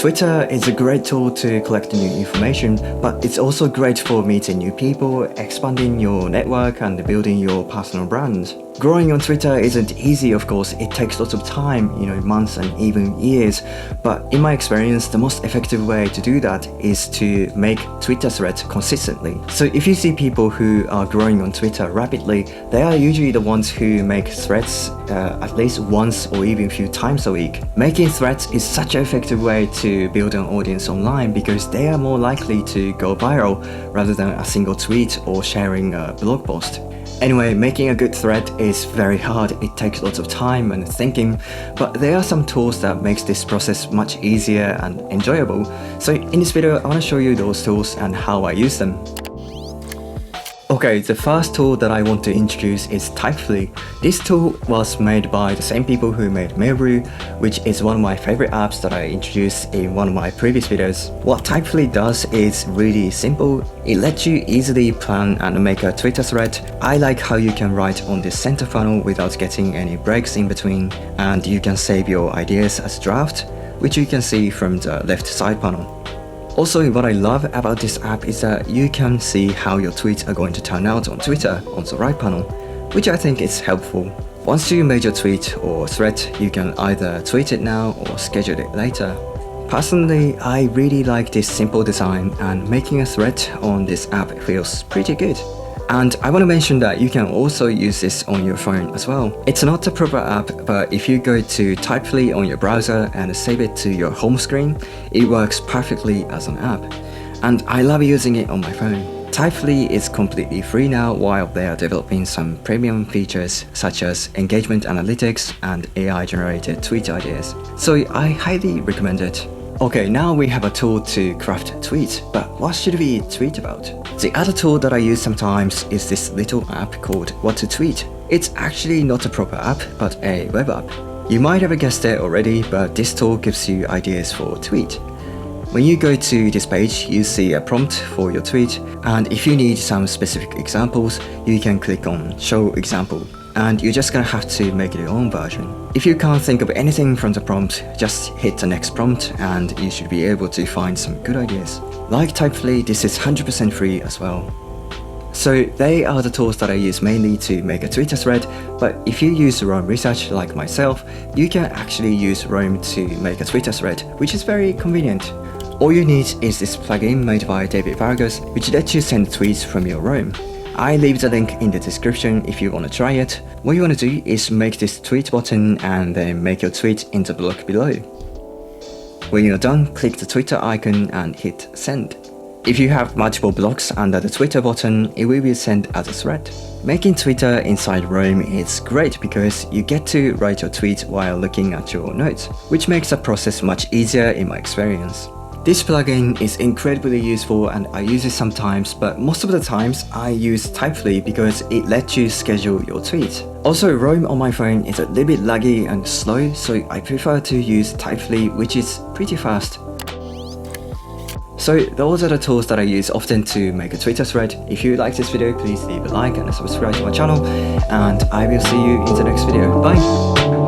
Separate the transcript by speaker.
Speaker 1: Twitter is a great tool to collect new information, but it's also great for meeting new people, expanding your network, and building your personal brand. Growing on Twitter isn't easy, of course. It takes lots of time, months and even years. But in my experience, the most effective way to do that is to make Twitter threads consistently. So if you see people who are growing on Twitter rapidly, they are usually the ones who make threads at least once or even a few times a week. Making threads is such an effective way to build an audience online because they are more likely to go viral rather than a single tweet or sharing a blog post. Anyway, making a good thread is very hard. It takes lots of time and thinking, but there are some tools that makes this process much easier and enjoyable. So in this video, I want to show you those tools and how I use them. Okay, the first tool that I want to introduce is Typeful. This tool was made by the same people who made Mailbrew, which is one of my favorite apps that I introduced in one of my previous videos. What Typeful does is really simple. It lets you easily plan and make a Twitter thread. I like how you can write on the center funnel without getting any breaks in between, and you can save your ideas as draft, which you can see from the left side panel. Also, what I love about this app is that you can see how your tweets are going to turn out on Twitter on the right panel, which I think is helpful. Once you made your tweet or thread, you can either tweet it now or schedule it later. Personally, I really like this simple design, and making a thread on this app feels pretty good. And I want to mention that you can also use this on your phone as well. It's not a proper app, but if you go to Typeful on your browser and save it to your home screen, it works perfectly as an app. And I love using it on my phone. Typeful is completely free now, while they are developing some premium features such as engagement analytics and AI-generated tweet ideas. So I highly recommend it. Okay, now we have a tool to craft tweets, but what should we tweet about? The other tool that I use sometimes is this little app called What to Tweet. It's actually not a proper app, but a web app. You might have guessed it already, but this tool gives you ideas for a tweet. When you go to this page, you see a prompt for your tweet, and if you need some specific examples, you can click on Show Example, and you're just gonna have to make your own version. If you can't think of anything from the prompt, just hit the next prompt and you should be able to find some good ideas. Like Typeful, this is 100% free as well. So they are the tools that I use mainly to make a Twitter thread, but if you use Roam Research like myself, you can actually use Roam to make a Twitter thread, which is very convenient. All you need is this plugin made by David Vargas, which lets you send tweets from your Roam. I leave the link in the description if you want to try it. What you want to do is make this tweet button and then make your tweet in the block below. When you're done, click the Twitter icon and hit send. If you have multiple blocks under the Twitter button, it will be sent as a thread. Making Twitter inside Roam is great because you get to write your tweet while looking at your notes, which makes the process much easier in my experience. This plugin is incredibly useful and I use it sometimes, but most of the times I use Typeful because it lets you schedule your tweet. Also, Roam on my phone is a little bit laggy and slow, so I prefer to use Typeful, which is pretty fast. So those are the tools that I use often to make a Twitter thread. If you like this video, please leave a like and subscribe to my channel, and I will see you in the next video. Bye!